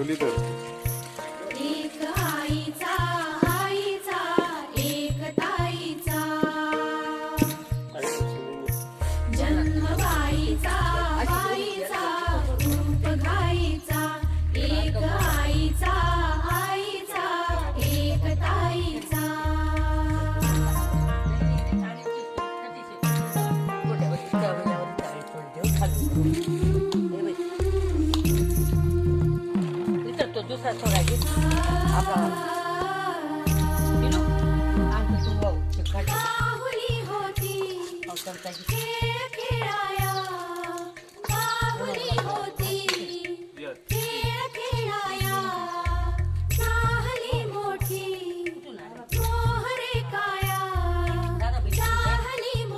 ठेवली तर एक आईचा आईचा एक ताईचा जन्म बाईचा बाईचा रूप घाईचा एक आईचा आईचा एक ताईचा दुसरा सोडायची बाहुली होती खेळ खेळायला